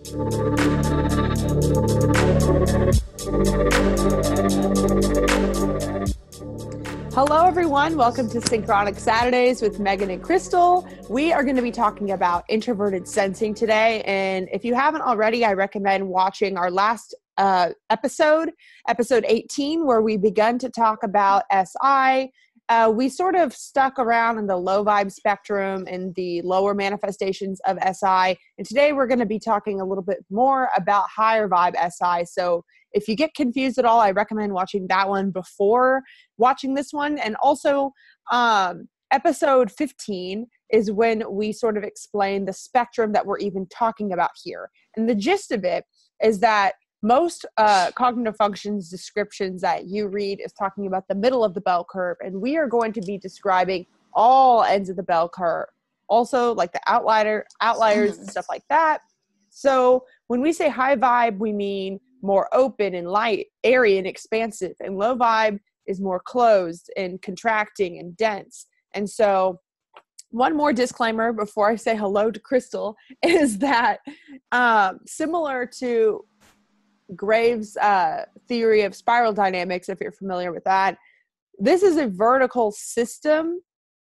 Hello, everyone. Welcome to Synchronic Saturdays with Meghan and Crystal. We are going to be talking about introverted sensing today. And if you haven't already, I recommend watching our last episode 18, where we begun to talk about SI. We sort of stuck around in the low vibe spectrum and the lower manifestations of SI. And today we're going to be talking a little bit more about higher vibe SI. So if you get confused at all, I recommend watching that one before watching this one. And also, episode 15 is when we sort of explain the spectrum that we're even talking about here. And the gist of it is that most cognitive functions descriptions that you read is talking about the middle of the bell curve, and we are going to be describing all ends of the bell curve, also like the outliers and stuff like that. So when we say high vibe, we mean more open and light, airy and expansive, and low vibe is more closed and contracting and dense. And so one more disclaimer before I say hello to Crystal is that similar to Graves' theory of spiral dynamics, if you're familiar with that, this is a vertical system,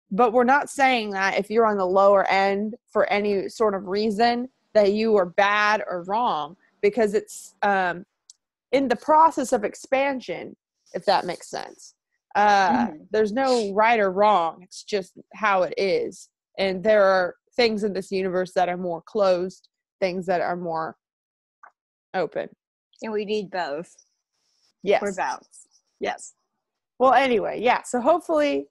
but we're not saying that if you're on the lower end for any sort of reason that you are bad or wrong, because it's in the process of expansion, if that makes sense. There's no right or wrong. It's just how it is. And there are things in this universe that are more closed, things that are more open. And we need both. Yes. For balance. Yes. Well, anyway, yeah. So hopefully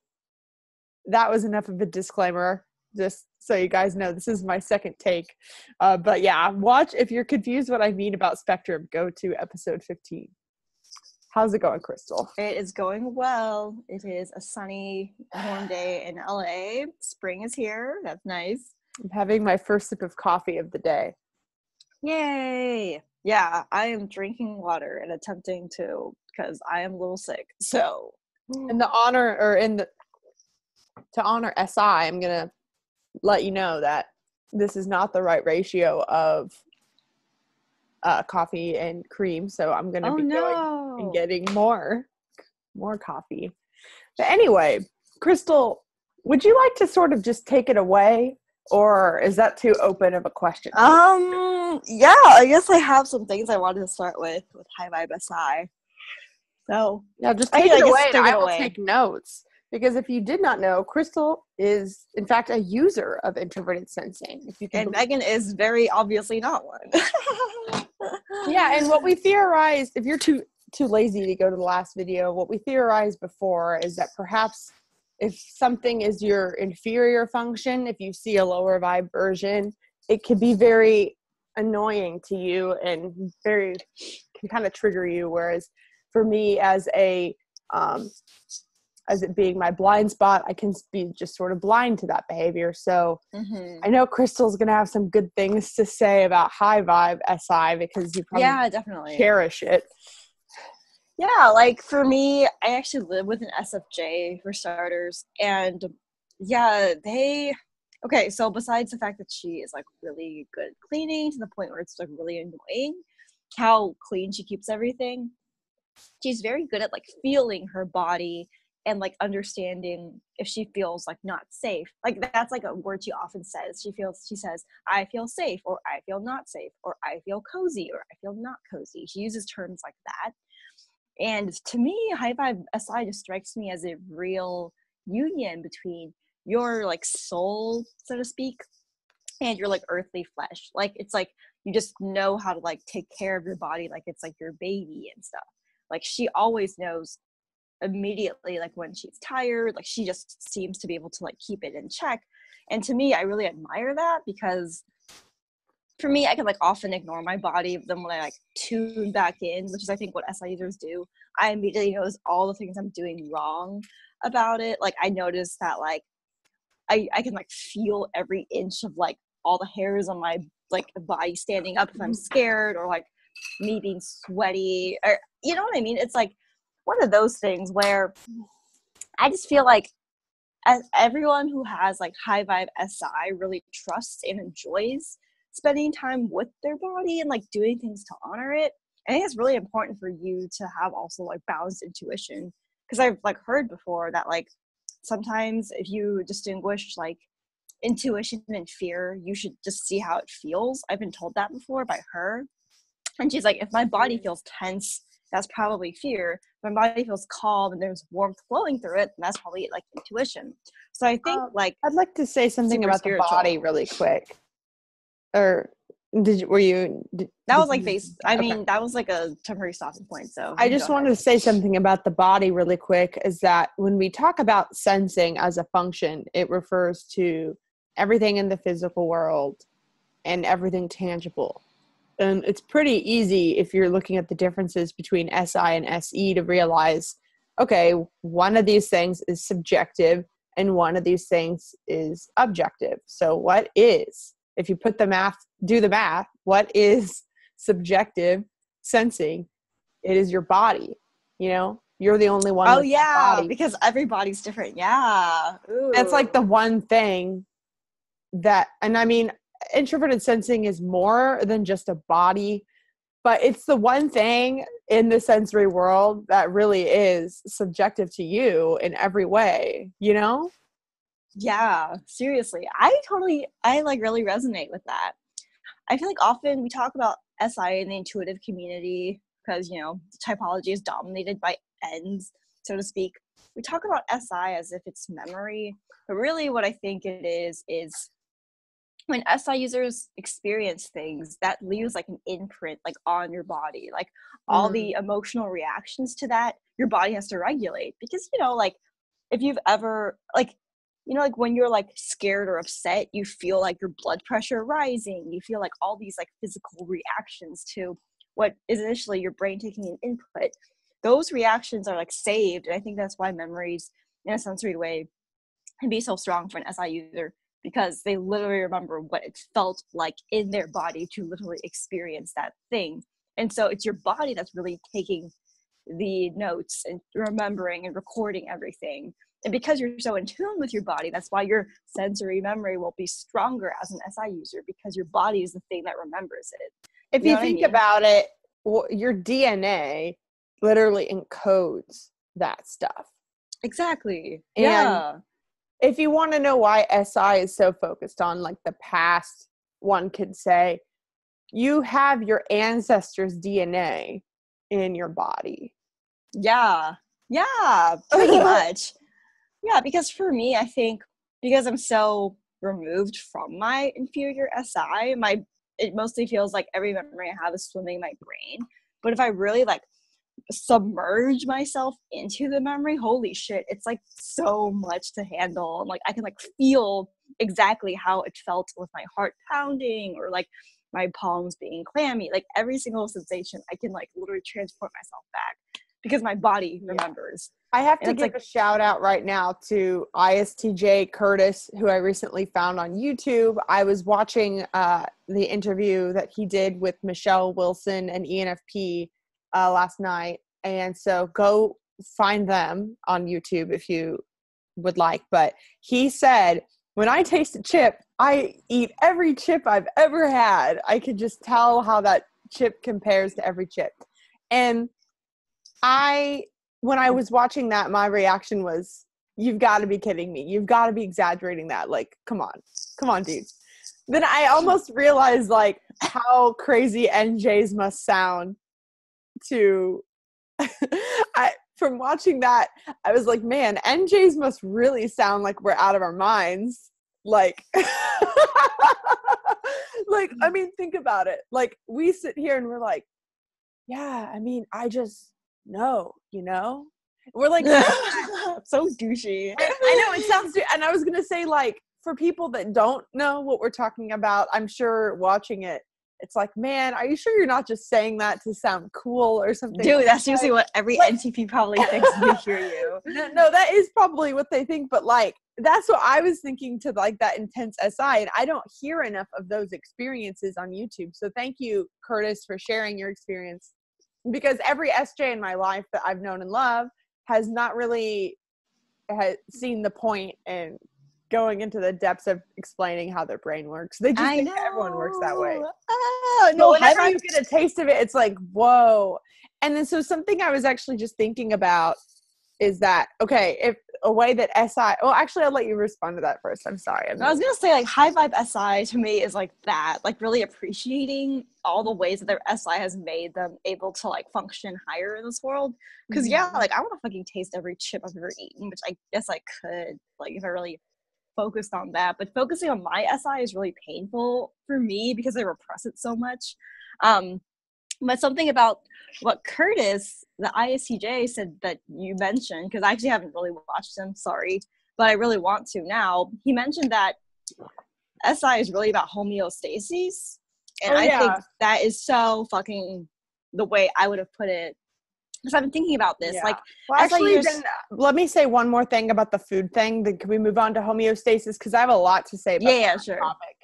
that was enough of a disclaimer, just so you guys know this is my second take. But yeah, watch. If you're confused what I mean about spectrum, go to episode 15. How's it going, Crystal? It is going well. It is a sunny, warm day in LA. Spring is here. That's nice. I'm having my first sip of coffee of the day. Yay! Yeah, I am drinking water and attempting to, because I am a little sick. So, to honor SI, I'm gonna let you know that this is not the right ratio of coffee and cream. So I'm gonna going and getting more coffee. But anyway, Crystal, would you like to sort of just take it away? Or is that too open of a question? Yeah, I guess I have some things I wanted to start with high vibe SI. So yeah, just take it away, and I will take notes. Because if you did not know, Crystal is in fact a user of introverted sensing. And Meghan is very obviously not one. Yeah, and what we theorized, if you're too lazy to go to the last video, what we theorized before is that perhaps if something is your inferior function, if you see a lower vibe version, it could be very annoying to you and can kind of trigger you. Whereas for me, as it being my blind spot, I can be just sort of blind to that behavior. So I know Crystal's going to have some good things to say about high vibe SI, because you probably definitely cherish it. Yeah, like for me, I actually live with an SFJ for starters. And yeah, okay, so besides the fact that she is like really good at cleaning to the point where it's like really annoying how clean she keeps everything, she's very good at like feeling her body and like understanding if she feels like not safe. Like that's like a word she often says. She says, I feel safe, or I feel not safe, or I feel cozy, or I feel not cozy. She uses terms like that. And to me, high vibe SI just strikes me as a real union between your like soul, so to speak, and your like earthly flesh. Like it's like you just know how to like take care of your body like it's like your baby and stuff. Like she always knows immediately like when she's tired. Like she just seems to be able to like keep it in check. And to me, I really admire that, because for me, I can like often ignore my body. Then when I like tune back in, which is I think what SI users do, I immediately notice all the things I'm doing wrong about it. Like I notice that like I can like feel every inch of like all the hairs on my like body standing up if I'm scared, or like me being sweaty, or you know what I mean? It's like one of those things where I just feel like as everyone who has like high vibe SI really trusts and enjoys spending time with their body and like doing things to honor it. I think it's really important for you to have also like balanced intuition, because I've like heard before that like sometimes if you distinguish like intuition and fear, you should just see how it feels. I've been told that before by her, and she's like, if my body feels tense, that's probably fear. If my body feels calm and there's warmth flowing through it, then that's probably like intuition. So I think like I'd like to say something about the body really quick. Or that was like based, I mean, that was like a temporary stopping point. So I just wanted to say something about the body really quick, is that when we talk about sensing as a function, it refers to everything in the physical world and everything tangible. And it's pretty easy if you're looking at the differences between SI and SE to realize, okay, one of these things is subjective and one of these things is objective. So what is, if you put do the math, what is subjective sensing? It is your body, you're the only one. Oh yeah, because everybody's different. Yeah. Ooh. That's like the one thing that, and I mean, introverted sensing is more than just a body, but it's the one thing in the sensory world that really is subjective to you in every way, Yeah, seriously. I like really resonate with that. I feel like often we talk about SI in the intuitive community because, typology is dominated by Ns, so to speak. We talk about SI as if it's memory, but really what I think it is when SI users experience things, that leaves like an imprint like on your body, like all the emotional reactions to that, your body has to regulate. Because, like if you've ever like, like when you're like scared or upset, you feel like your blood pressure rising. You feel like all these like physical reactions to what is initially your brain taking an input. Those reactions are like saved. And I think that's why memories in a sensory way can be so strong for an SI user, because they literally remember what it felt like in their body to literally experience that thing. And so it's your body that's really taking the notes and remembering and recording everything. And because you're so in tune with your body, that's why your sensory memory will be stronger as an SI user, because your body is the thing that remembers it. If you think about it, your DNA literally encodes that stuff. Exactly. And yeah. If you want to know why SI is so focused on like the past, one could say you have your ancestors' DNA in your body. Yeah, pretty much. Yeah, because for me, I think because I'm so removed from my inferior SI, it mostly feels like every memory I have is swimming in my brain. But if I really like submerge myself into the memory, holy shit, it's like so much to handle. And like I can like feel exactly how it felt with my heart pounding or like my palms being clammy. Like every single sensation, I can like literally transport myself back because my body remembers. I have to give a shout out right now to ISTJ Curtis, who I recently found on YouTube. I was watching the interview that he did with Michelle Wilson and ENFP last night. And so go find them on YouTube if you would like. But he said, when I taste a chip, I eat every chip I've ever had. I could just tell how that chip compares to every chip. And when I was watching that, my reaction was, you've got to be kidding me. You've got to be exaggerating that. Like, come on, dudes. Then I almost realized like how crazy NJs must sound to, from watching that, I was like, man, NJs must really sound like we're out of our minds. Like, like, I mean, think about it. Like we sit here and we're like, yeah, I mean, I just know, we're like so douchey. I know it sounds, and I was gonna say, like, for people that don't know what we're talking about, I'm sure watching it, it's like, man, are you sure you're not just saying that to sound cool or something? Dude, that's usually what every NTP probably thinks when they hear you. No, that is probably what they think, but like that's what I was thinking, to like that intense SI, and I don't hear enough of those experiences on YouTube. So thank you, Curtis, for sharing your experience. Because every SJ in my life that I've known and loved has not really seen the point in going into the depths of explaining how their brain works. They just think that everyone works that way. Oh, But no, whenever you get a taste of it, it's like, whoa. And then so something I was actually just thinking about is that, okay, if a way that SI, well, actually, I'll let you respond to that first. I'm sorry. I was gonna say, like, high vibe SI to me is like that, like really appreciating all the ways that their SI has made them able to like function higher in this world. Because yeah, like I want to fucking taste every chip I've ever eaten, which I guess I could, like, if I really focused on that. But focusing on my SI is really painful for me because I repress it so much. But something about what Curtis, the ISTJ, said that you mentioned, because I actually haven't really watched him, sorry, but I really want to now. He mentioned that SI is really about homeostasis. And I think that is so fucking the way I would have put it. Because I've been thinking about this. Like, well, actually, then let me say one more thing about the food thing. Then can we move on to homeostasis? Because I have a lot to say about that sure. topic.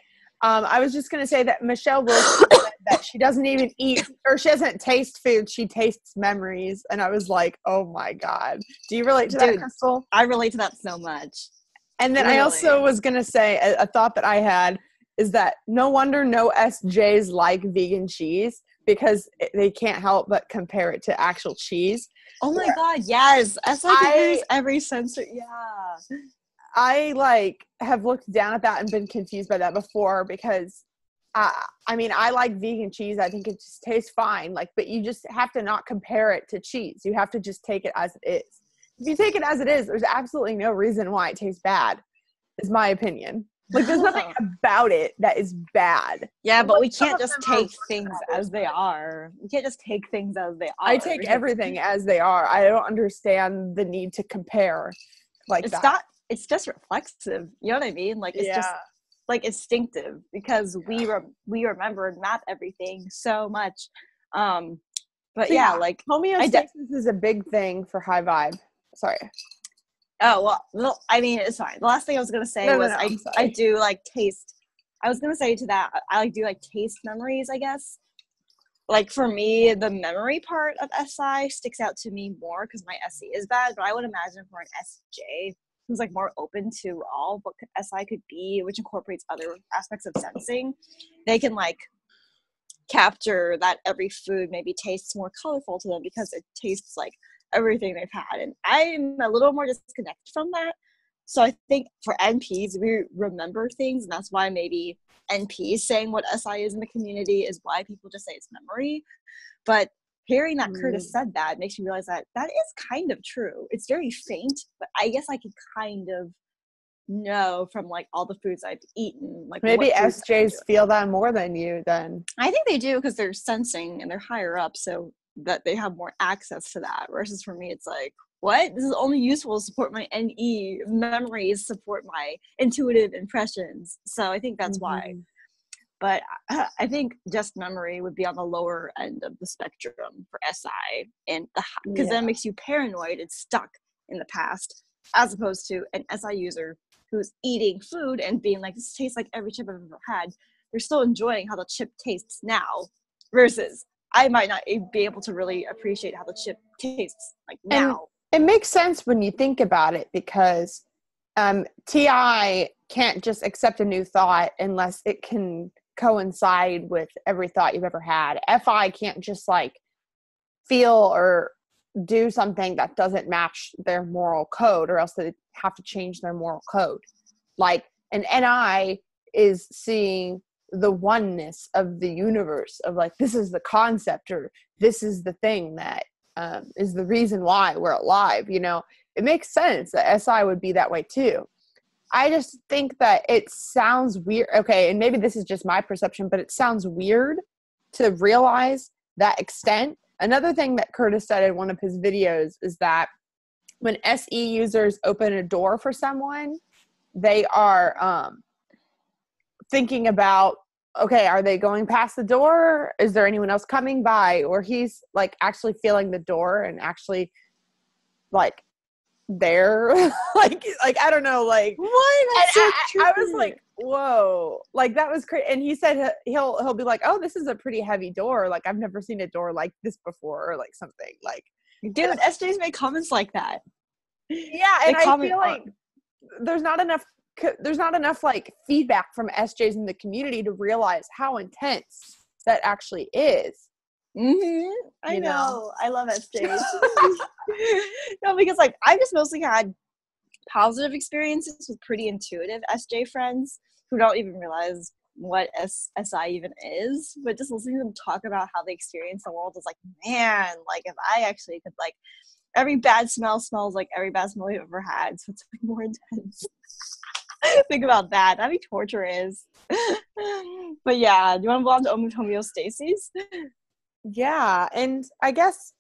I was just going to say that Michelle Wilson said that she doesn't even eat, or she doesn't taste food, she tastes memories. And I was like, oh my God. Do you relate to that, Crystal? I relate to that so much. And then I also was going to say a thought that I had is that no wonder no SJs like vegan cheese, because they can't help but compare it to actual cheese. Oh my God, yes. SI compares every sensor. Yeah. I have looked down at that and been confused by that before, because I mean, I like vegan cheese. I think it just tastes fine. Like, but you just have to not compare it to cheese. You have to just take it as it is. If you take it as it is, there's absolutely no reason why it tastes bad, is my opinion. Like, there's nothing about it that is bad. Yeah, but we can't just take things as they are. We can't just take things as they are. I take everything as they are. I don't understand the need to compare like that. It's just reflexive. You know what I mean? Like, it's just like instinctive, because we remember and map everything so much. But so like homeostasis is a big thing for high vibe. Sorry. Oh, well, I mean, it's fine. The last thing I was going to say I do like taste. I was going to say to that, I do like taste memories, I guess. Like, for me, the memory part of SI sticks out to me more because my SE is bad, but I would imagine for an SJ who's like more open to all what SI could be, which incorporates other aspects of sensing, they can like capture that every food maybe tastes more colorful to them because it tastes like everything they've had. And I'm a little more disconnected from that. So I think for NPs, we remember things, and that's why maybe NPs saying what SI is in the community is why people just say it's memory. But hearing that Curtis said that makes me realize that is kind of true. It's very faint, but I guess I could kind of know from like all the foods I've eaten. Like, maybe SJs feel that more than you then. I think they do, because they're sensing and they're higher up, so that they have more access to that. Versus for me, it's like, what? This is only useful to support my NE memories, support my intuitive impressions. So I think that's why. But I think just memory would be on the lower end of the spectrum for SI, and because then it makes you paranoid and stuck in the past, as opposed to an SI user who's eating food and being like, this tastes like every chip I've ever had. They're still enjoying how the chip tastes now, versus I might not be able to really appreciate how the chip tastes like now. And it makes sense when you think about it, because TI can't just accept a new thought unless it can coincide with every thought you've ever had. FI can't just like feel or do something that doesn't match their moral code, or else they have to change their moral code. Like an NI is seeing the oneness of the universe, of like, this is the concept, or this is the thing that is the reason why we're alive. You know, it makes sense that SI would be that way too. I just think that it sounds weird. Okay, and maybe this is just my perception, but it sounds weird to realize that extent. Another thing that Curtis said in one of his videos is that when SE users open a door for someone, they are thinking about, okay, are they going past the door? Is there anyone else coming by? Or he's like actually feeling the door and actually like there. like I don't know, like what? I was like, whoa, like that was crazy. And he said he'll be like, oh, this is a pretty heavy door, like I've never seen a door like this before, or like something. Like, dude, SJs make comments like that. Yeah, and I feel like there's not enough there's not enough like feedback from SJs in the community to realize how intense that actually is. I know. I love SJs. No, because like I've just mostly had positive experiences with pretty intuitive SJ friends who don't even realize what SI even is, but just listening to them talk about how they experience the world is like, man, like if I actually could, like, every bad smell smells like every bad smell you've ever had, so it's like more intense. Think about that. That'd be torturous. But yeah, do you want to move on to homeostasis? Yeah, and I guess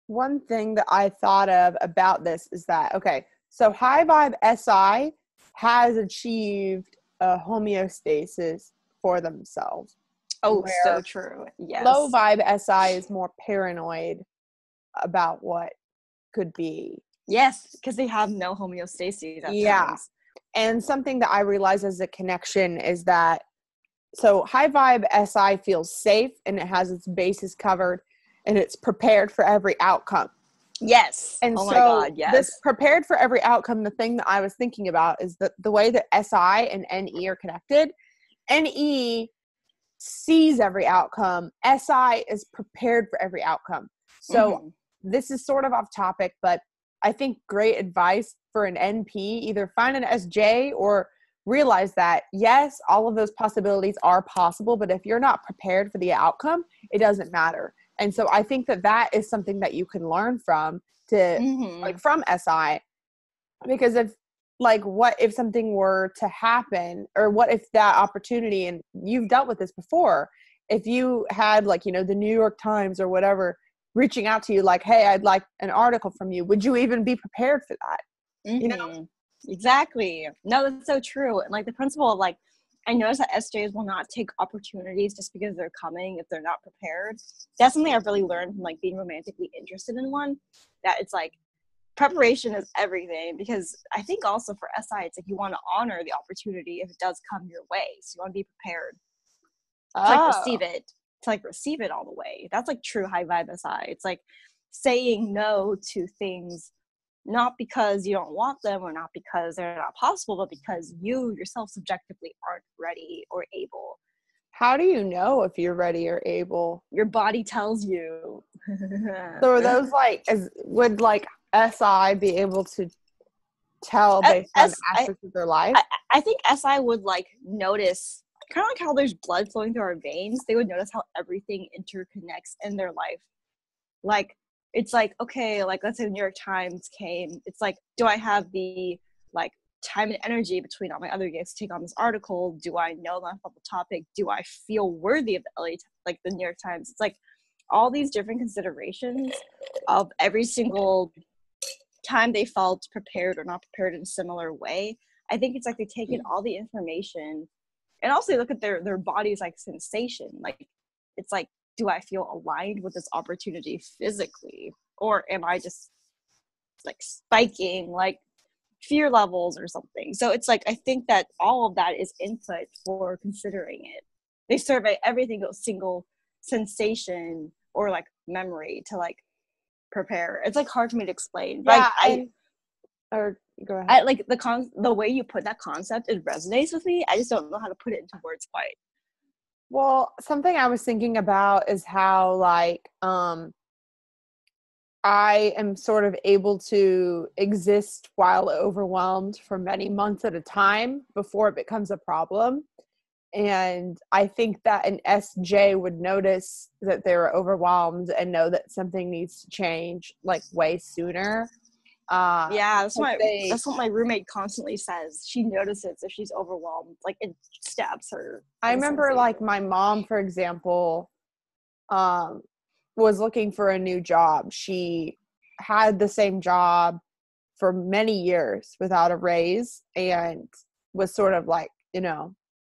one thing that I thought of about this is that, okay, so high vibe SI has achieved a homeostasis for themselves. Oh, so true. Yes. Low vibe SI is more paranoid about what could be. Yes, because they have no homeostasis at times. And something that I realize as a connection is that, so high vibe SI feels safe and it has its bases covered and it's prepared for every outcome. Yes. And my God, yes. This prepared for every outcome, the thing that I was thinking about is that the way that SI and NE are connected, NE sees every outcome. SI is prepared for every outcome. So this is sort of off topic, but I think great advice for an NP, either find an SJ or realize that, yes, all of those possibilities are possible, but if you're not prepared for the outcome, it doesn't matter. And so I think that that is something that you can learn from like from SI, because if like, what if something were to happen, or what if that opportunity, and you've dealt with this before, if you had like, the New York Times or whatever reaching out to you like, hey, I'd like an article from you, would you even be prepared for that? Exactly. No, that's so true. And like the principle of like, I notice that SJs will not take opportunities just because they're coming if they're not prepared. That's something I've really learned from like being romantically interested in one, that it's like preparation is everything, because I think also for SI, it's like you want to honor the opportunity if it does come your way. So you want to be prepared to like receive it, receive it all the way. That's like true high vibe SI. It's like saying no to things, not because you don't want them or not because they're not possible, but because you yourself subjectively aren't ready or able. How do you know if you're ready or able? Your body tells you. So are those like, would like SI be able to tell based on aspects of their life? I think SI would like notice, kind of like how there's blood flowing through our veins, they would notice how everything interconnects in their life. Like, it's like, okay, like let's say the New York Times came, it's like, do I have the like time and energy between all my other gigs to take on this article? Do I know enough about the topic? Do I feel worthy of the New York Times? It's like all these different considerations of every single time they felt prepared or not prepared in a similar way. I think it's like they take in all the information, and also they look at their body's like sensation. Like, it's like, do I feel aligned with this opportunity physically, or am I just like spiking like fear levels or something? So it's like, I think that all of that is input for considering it. They survey everything, single sensation or like memory to like prepare. It's like hard for me to explain. But go ahead. I like the way you put that concept, it resonates with me. I just don't know how to put it into words quite. Well, something I was thinking about is how like I am sort of able to exist while overwhelmed for many months at a time before it becomes a problem. And I think that an SJ would notice that they were overwhelmed and know that something needs to change like way sooner. That's what my roommate constantly says. She notices if she's overwhelmed, like it stabs her. I remember like my mom, for example, was looking for a new job. She had the same job for many years without a raise and was sort of like,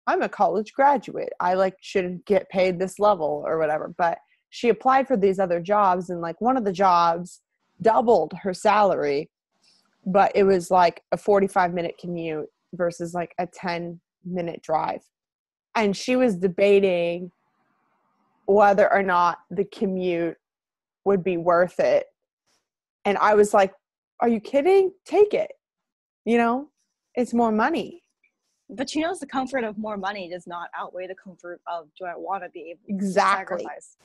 I'm a college graduate. I like shouldn't get paid this level or whatever. But she applied for these other jobs, and like one of the jobs doubled her salary, but it was like a 45-minute commute versus like a 10-minute drive. And she was debating whether or not the commute would be worth it. And I was like, are you kidding? Take it. It's more money. But she knows the comfort of more money does not outweigh the comfort of, do I want to be able to sacrifice?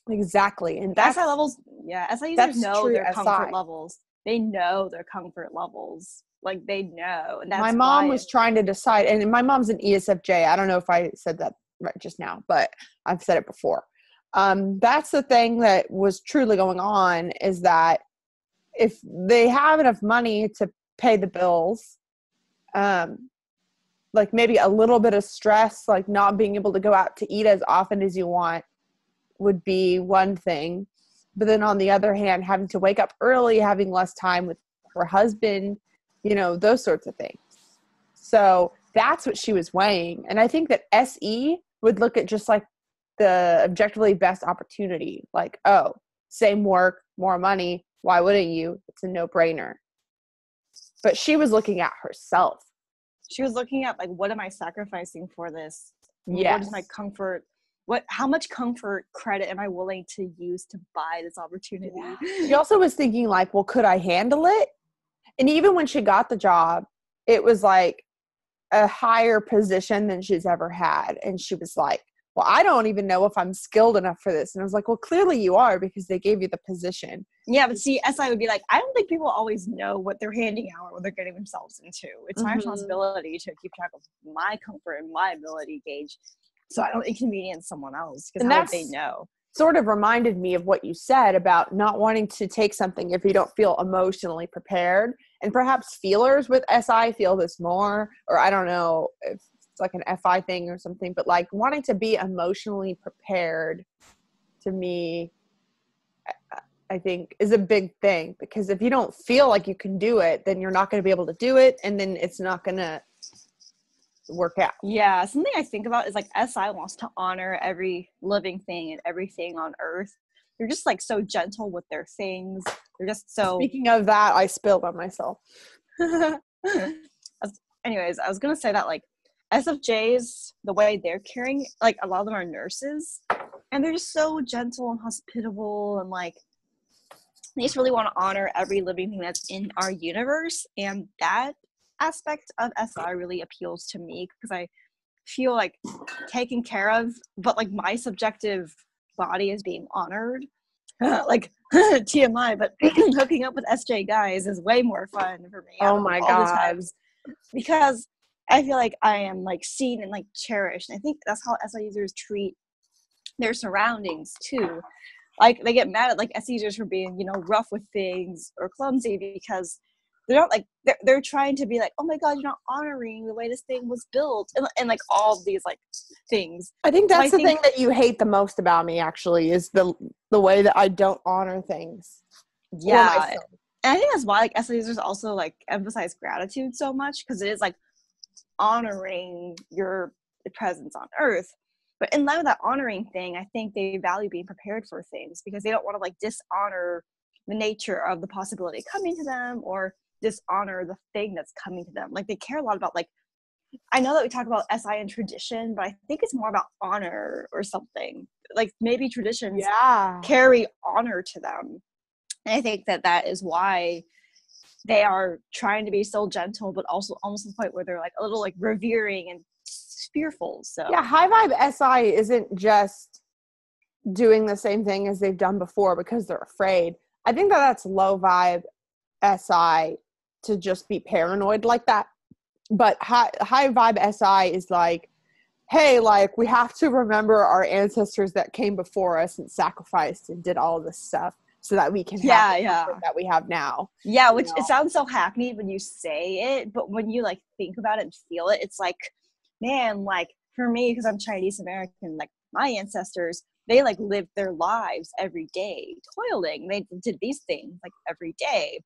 Exactly. And that's SI levels, SI users know their comfort SI. levels. They know their comfort levels. Like, they know. And that's my mom was trying to decide, and my mom's an ESFJ. I don't know if I said that right just now, but I've said it before. That's the thing that was truly going on, is that if they have enough money to pay the bills, like maybe a little bit of stress, like not being able to go out to eat as often as you want, would be one thing. But then on the other hand, having to wake up early, having less time with her husband, you know, those sorts of things. So that's what she was weighing. And I think that SE would look at just like the objectively best opportunity. Like, oh, same work, more money. Why wouldn't you? It's a no-brainer. But she was looking at herself. She was looking at, like, what am I sacrificing for this? Yes. What is my comfort? How much comfort credit am I willing to use to buy this opportunity? Yeah. She also was thinking, like, well, could I handle it? And even when she got the job, it was like a higher position than she's ever had. And she was like, well, I don't even know if I'm skilled enough for this. And I was like, well, clearly you are, because they gave you the position. Yeah, but see, SI would be like, I don't think people always know what they're handing out or what they're getting themselves into. It's my responsibility to keep track of my comfort and my ability gauge, so I don't inconvenience someone else, because how would they know? Sort of reminded me of what you said about not wanting to take something if you don't feel emotionally prepared. And perhaps feelers with SI feel this more, or I don't know if it's like an FI thing or something, but like wanting to be emotionally prepared, to me, I think is a big thing, because if you don't feel like you can do it, then you're not going to be able to do it. And then it's not going to work out. Yeah, something I think about is, like, SI wants to honor every living thing and everything on earth. They're just, like, so gentle with their things. They're just so... Speaking of that, I spilled on myself. Anyways, I was going to say that, like, SFJs, the way they're caring, like, a lot of them are nurses, and they're just so gentle and hospitable, and, like, they just really want to honor every living thing that's in our universe. And that aspect of SI really appeals to me, because I feel like taken care of, but, like, my subjective body is being honored. Like, TMI, but hooking up with SJ guys is way more fun for me. Oh my god. Because I feel like I am, like, seen and, like, cherished. And I think that's how SI users treat their surroundings too. Like, they get mad at, like, SI users for being, you know, rough with things or clumsy, because they're not, like, they're trying to be like, oh my god, you're not honoring the way this thing was built, and like all of these, like, things. I think that's the thing that you hate the most about me, actually, is the way that I don't honor things. Yeah, and I think that's why, like, SI users also, like, emphasize gratitude so much, because it is, like, honoring your presence on Earth. But in line with that honoring thing, I think they value being prepared for things, because they don't want to, like, dishonor the nature of the possibility coming to them, or dishonor the thing that's coming to them. Like, they care a lot about, like, I know that we talk about SI and tradition, but I think it's more about honor or something. Like, maybe traditions carry honor to them. And I think that is why they are trying to be so gentle, but also almost to the point where they're, like, a little, like, revering and fearful. So yeah, high vibe SI isn't just doing the same thing as they've done before because they're afraid. I think that's low vibe SI to just be paranoid like that. But high vibe SI is like, hey, like, we have to remember our ancestors that came before us and sacrificed and did all this stuff so that we can have the comfort that we have now. Yeah, which it sounds so hackneyed when you say it, but when you, like, think about it and feel it, it's like, man, like, for me, because I'm Chinese American, like, my ancestors, they, like, lived their lives every day toiling. They did these things, like, every day.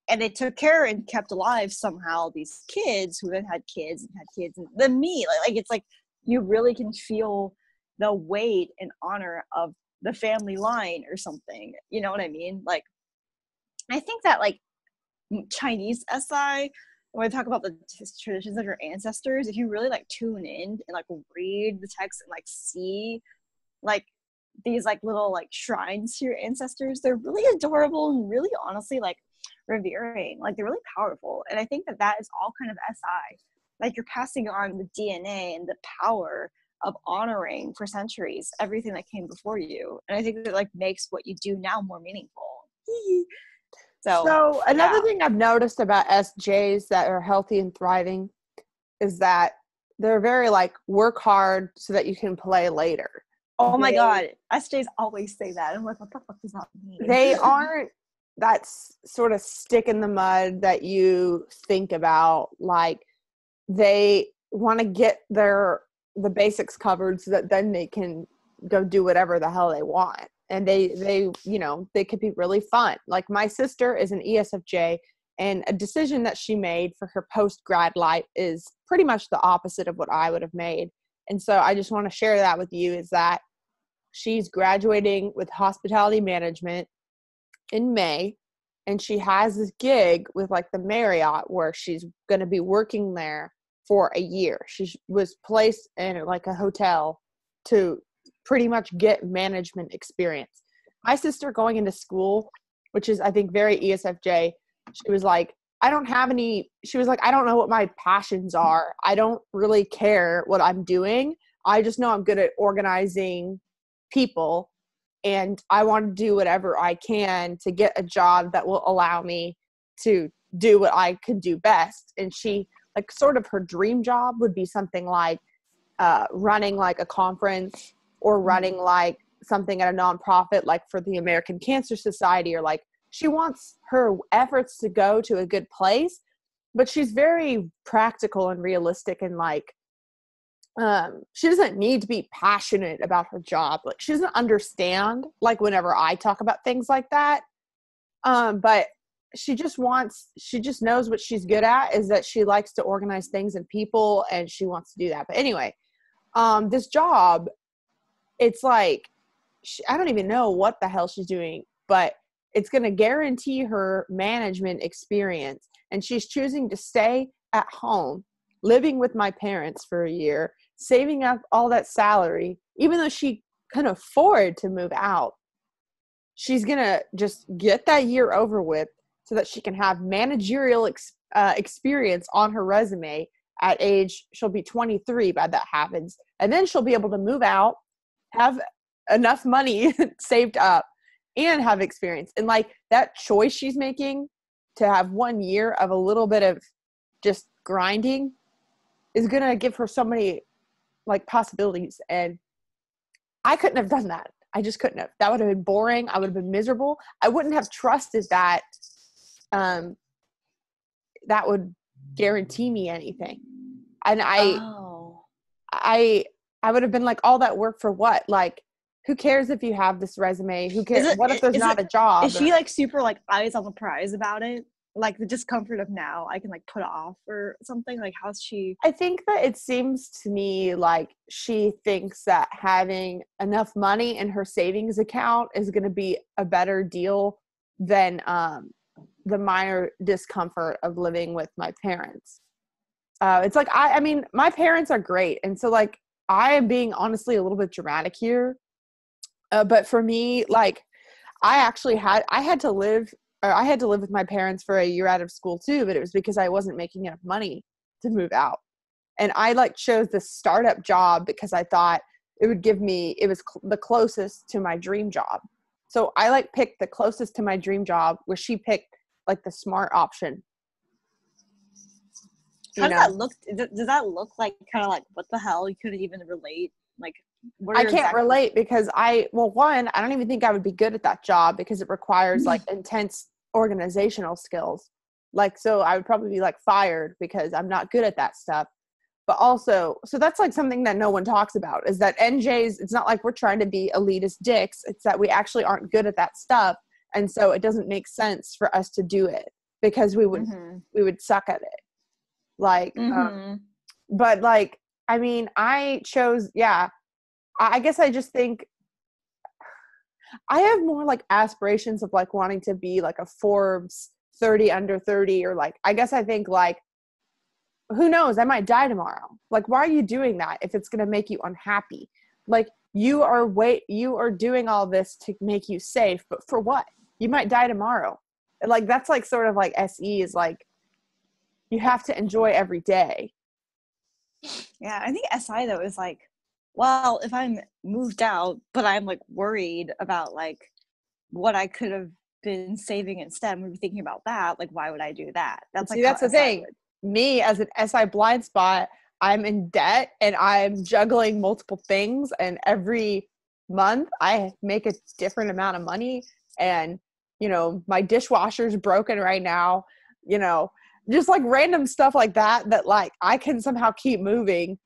And they took care and kept alive somehow these kids who then had kids and then me. Like, it's like you really can feel the weight and honor of the family line or something. You know what I mean? Like, I think that, like, Chinese SI, when we talk about the traditions of your ancestors, if you really, like, tune in and, like, read the text and, like, see, like, these, like, little, like, shrines to your ancestors, they're really adorable and really honestly, like, revering. Like, they're really powerful. And I think that is all kind of SI. like you're passing on the DNA and the power of honoring for centuries everything that came before you. And I think that like makes what you do now more meaningful. So another yeah. thing I've noticed about SJs that are healthy and thriving is that they're very like work hard so that you can play later. Oh my God. SJs always say that. I'm like, what the fuck does that mean? They aren't that sort of stick in the mud that you think about. Like they want to get the basics covered so that then they can go do whatever the hell they want. And they you know, they could be really fun. Like my sister is an ESFJ, and a decision that she made for her post-grad life is pretty much the opposite of what I would have made. And so I just want to share that with you, is that she's graduating with hospitality management in May, and she has this gig with like the Marriott where she's going to be working there for a year. She was placed in like a hotel to pretty much get management experience. My sister going into school, which is I think very ESFJ, she was like, I don't know what my passions are. I don't really care what I'm doing. I just know I'm good at organizing people, and I want to do whatever I can to get a job that will allow me to do what I could do best. And she, like, sort of her dream job would be something like running like a conference, or running like something at a nonprofit, like for the American Cancer Society, or like she wants her efforts to go to a good place, but she's very practical and realistic, and like she doesn't need to be passionate about her job. Like she doesn't understand like whenever I talk about things like that. But she just knows what she's good at, is that she likes to organize things and people, and she wants to do that. But anyway, this job, it's like, I don't even know what the hell she's doing, but it's going to guarantee her management experience. And she's choosing to stay at home, living with my parents for a year, saving up all that salary, even though she can afford to move out. She's going to just get that year over with so that she can have managerial experience on her resume at age, she'll be 23 by that happens. And then she'll be able to move out, have enough money saved up, and have experience. And like that choice she's making to have 1 year of a little bit of just grinding is going to give her so many like possibilities. And I couldn't have done that. I just couldn't have. That would have been boring. I would have been miserable. I wouldn't have trusted that that would guarantee me anything. And I would have been like, all that work for what? Like, who cares if you have this resume? Who cares? What if there's not a job? Is she like super like eyes on the prize about it? Like the discomfort of now I can like put off or something? Like how's she? I think that it seems to me like she thinks that having enough money in her savings account is going to be a better deal than the minor discomfort of living with my parents. It's like, I mean, my parents are great. And so like, I am being honestly a little bit dramatic here. But for me, like I had to live with my parents for a year out of school too, but it was because I wasn't making enough money to move out. And I like chose this startup job because I thought it was the closest to my dream job. So I like picked the closest to my dream job, where she picked like the smart option. How does that look? Does that look like kind of like, what the hell? You couldn't even relate? Like, I can't relate because I don't even think I would be good at that job because it requires like intense organizational skills. Like, so I would probably be like fired because I'm not good at that stuff. But also, so that's like something that no one talks about, is that NJs, it's not like we're trying to be elitist dicks. It's that we actually aren't good at that stuff. And so it doesn't make sense for us to do it because we would suck at it. Like, but like, I mean, I chose, I guess I just think I have more like aspirations of like wanting to be like a Forbes 30 under 30, or like, I guess I think like, who knows, I might die tomorrow. Like, why are you doing that if it's going to make you unhappy? Like, you are doing all this to make you safe, but for what? You might die tomorrow. Like, that's like sort of like SE is like, you have to enjoy every day. Yeah, I think SI though is like, well, if I'm moved out, but I'm like worried about like what I could have been saving instead, I'm thinking about that. Like, why would I do that? That's like See, how that's the SI thing. would. Me as an SI blind spot, I'm in debt and I'm juggling multiple things. And every month I make a different amount of money. And, my dishwasher's broken right now, just like random stuff like that, that like I can somehow keep moving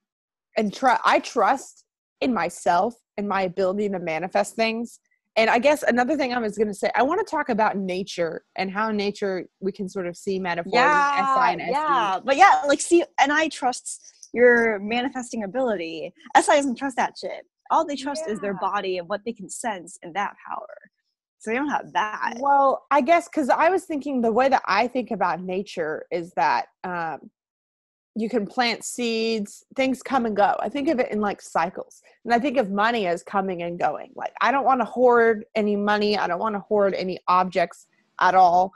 and I trust in myself and my ability to manifest things. And I guess another thing I was going to say, I want to talk about nature and how nature we can sort of see metaphors in SI and SE. But yeah, like see, and I trust your manifesting ability. SI doesn't trust that shit. All they trust is their body and what they can sense and that power. So they don't have that. Well, I guess because I was thinking the way that I think about nature is that you can plant seeds, things come and go. I think of it in like cycles. And I think of money as coming and going. Like, I don't want to hoard any money. I don't want to hoard any objects at all,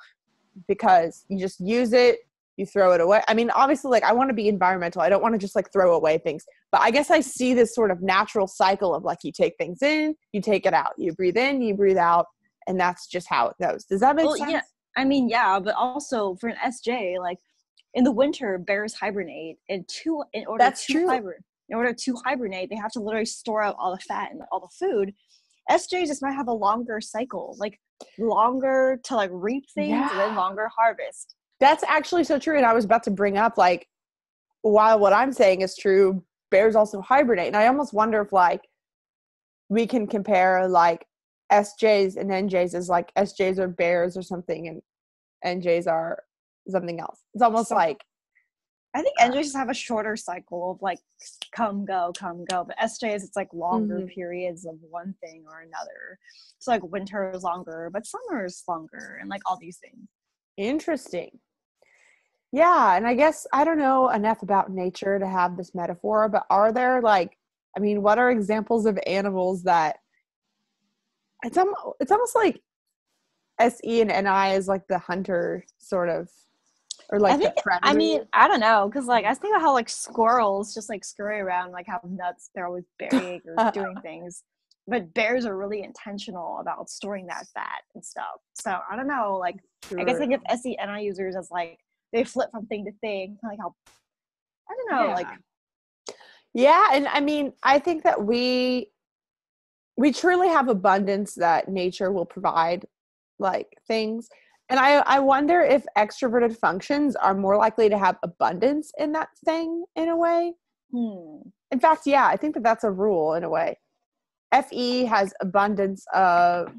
because you just use it, you throw it away. I mean, obviously, like, I want to be environmental. I don't want to just like throw away things. But I guess I see this sort of natural cycle of like, you take things in, you take it out. You breathe in, you breathe out. And that's just how it goes. Does that make sense? Yeah. I mean, yeah, but also for an SJ, like, in the winter, bears hibernate, and in order to hibernate, they have to literally store out all the fat and all the food. SJs just might have a longer cycle, like longer to like reap things and then longer harvest. That's actually so true. And I was about to bring up, like, while what I'm saying is true, bears also hibernate. And I almost wonder if like we can compare like SJs and NJs as like SJs are bears or something, and NJs are something else. It's almost like, I think NJs just have a shorter cycle of like come go, but SJs it's like longer periods of one thing or another. So like winter is longer, but summer is longer, and like all these things. Interesting. Yeah, and I guess I don't know enough about nature to have this metaphor, but are there like, I mean, what are examples of animals that it's almost like SE and NI is like the hunter sort of, or like the predator. I mean, I don't know, because like I think about how like squirrels just like scurry around, like have nuts, they're always burying or doing things. But bears are really intentional about storing that fat and stuff. So I don't know, like I guess I think of SE and NI users as like they flip from thing to thing, like how I don't know, like and I mean, I think that we truly have abundance that nature will provide, like things. And I wonder if extroverted functions are more likely to have abundance in that thing in a way. In fact, yeah, I think that that's a rule in a way. FE has abundance of,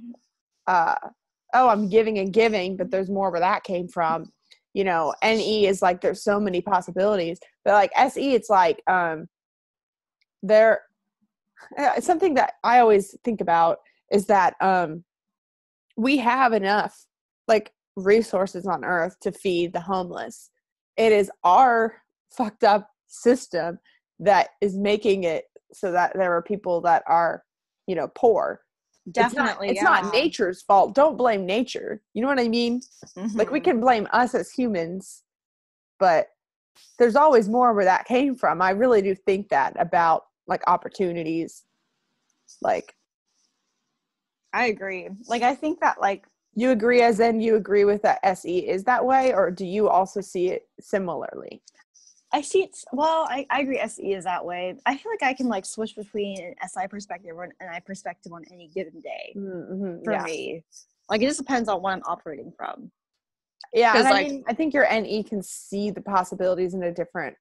I'm giving and giving, but there's more where that came from. NE is like, there's so many possibilities. But like SE, it's like, something that I always think about is that we have enough like resources on earth to feed the homeless. It is our fucked up system that is making it so that there are people that are, poor. Definitely. It's not nature's fault. Don't blame nature. You know what I mean? Like, we can blame us as humans, but there's always more where that came from. I really do think that about like opportunities. Like, I agree. Like, I think that like, you agree as in you agree with that SE is that way, or do you also see it similarly? I see it. Well, I agree. SE is that way. I feel like I can like switch between an SI perspective or an NI perspective on any given day. For me, like it just depends on what I'm operating from. Yeah, and like, I think your NE can see the possibilities in a different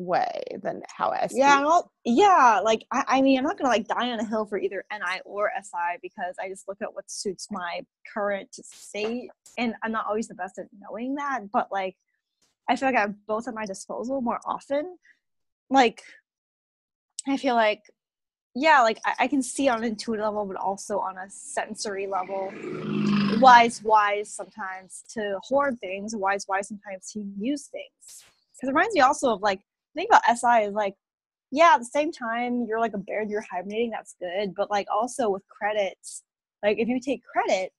way than how SE. Like I mean, I'm not gonna like die on a hill for either NI or SI, because I just look at what suits my current state, and I'm not always the best at knowing that. But like, I feel like I have both at my disposal more often. Like, I feel like, like I can see on an intuitive level, but also on a sensory level. Wise sometimes to hoard things, wise sometimes to use things. Because it reminds me also of like, think about SI is like, at the same time you're like a bear, you're hibernating, that's good. But like also with credits, like if you take credit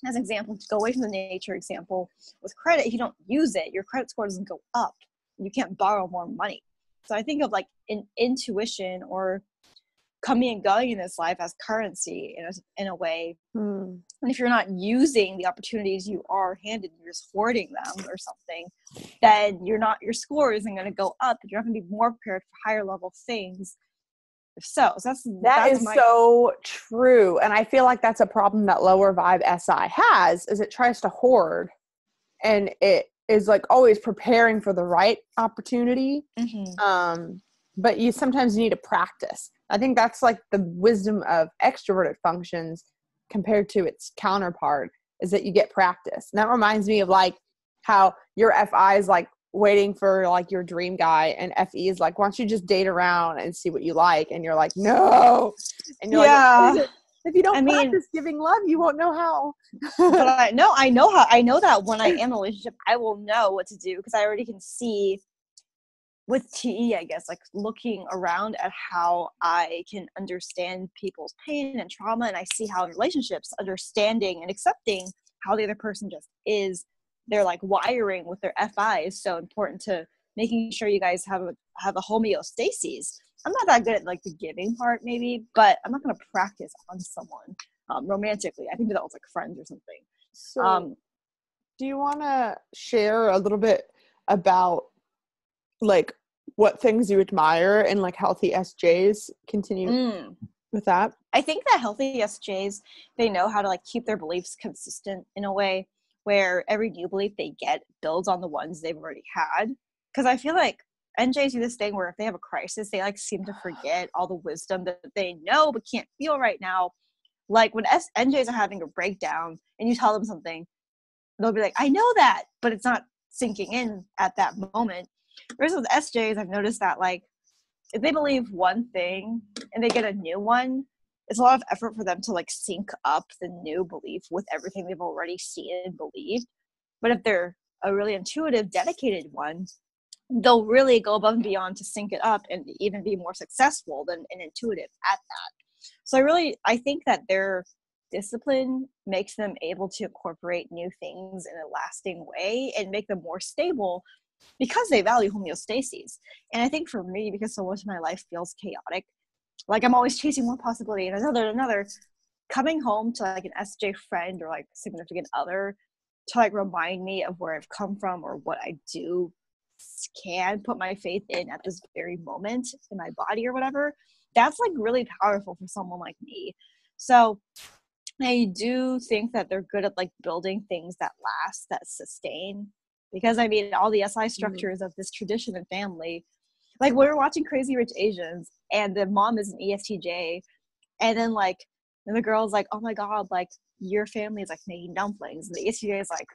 as an example, to go away from the nature example, with credit, if you don't use it, your credit score doesn't go up. You can't borrow more money. So I think of like intuition or coming and going in this life as currency in a way. And if you're not using the opportunities you are handed, you're just hoarding them or something, then your score isn't going to go up. You're not going to be more prepared for higher level things. If so that's so true. And I feel like that's a problem that lower vibe SI has, is it tries to hoard, and it is like always preparing for the right opportunity. But you sometimes need to practice. I think that's like the wisdom of extroverted functions compared to its counterpart, is that you get practice. And that reminds me of like how your FI is like waiting for like your dream guy, and FE is like, why don't you just date around and see what you like? And you're like, no. And you're like, if you don't practice giving love, you won't know how. But I know that when I am in a relationship, I will know what to do, because I already can see with TE, I guess, like looking around at how I can understand people's pain and trauma. And I see how in relationships, understanding and accepting how the other person just is, their like wiring with their FI is so important to making sure you guys have a homeostasis. I'm not that good at like the giving part maybe, but I'm not going to practice on someone romantically. I think that was like friends or something. So do you want to share a little bit about like what things you admire in like healthy SJs? Continue with that. I think that healthy SJs, they know how to like keep their beliefs consistent in a way where every new belief they get builds on the ones they've already had. Because I feel like NJs do this thing where if they have a crisis, they like seem to forget all the wisdom that they know but can't feel right now. Like when NJs are having a breakdown and you tell them something, they'll be like, I know that, but it's not sinking in at that moment. Whereas with SJs, I've noticed that like if they believe one thing and they get a new one, it's a lot of effort for them to like sync up the new belief with everything they've already seen and believed. But if they're a really intuitive, dedicated one, they'll really go above and beyond to sync it up and even be more successful than an intuitive at that. So I think that their discipline makes them able to incorporate new things in a lasting way and make them more stable because they value homeostasis. And I think for me, because so much of my life feels chaotic, like I'm always chasing one possibility and another, coming home to like an SJ friend or like significant other to like remind me of where I've come from or what I do can put my faith in at this very moment in my body or whatever, that's like really powerful for someone like me. So I do think that they're good at like building things that last, that sustain, because I mean all the SI structures of this tradition and family, like we were watching Crazy Rich Asians and the mom is an ESTJ, and then like the girl's like, oh my god, like your family is like making dumplings, and the ESTJ is like,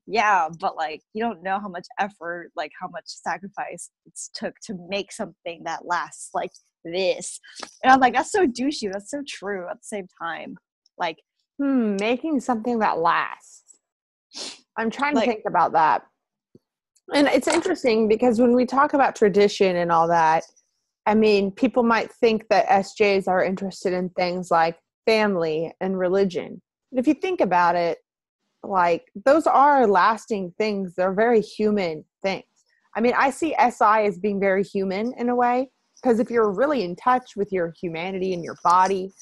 yeah, but like you don't know how much effort, like how much sacrifice it's took to make something that lasts like this. And I'm like, that's so douchey, that's so true at the same time. Like making something that lasts. I'm trying to think about that. And it's interesting because when we talk about tradition and all that, I mean, people might think that SJs are interested in things like family and religion. But if you think about it, like those are lasting things. They're very human things. I mean, I see SI as being very human in a way, because if you're really in touch with your humanity and your body,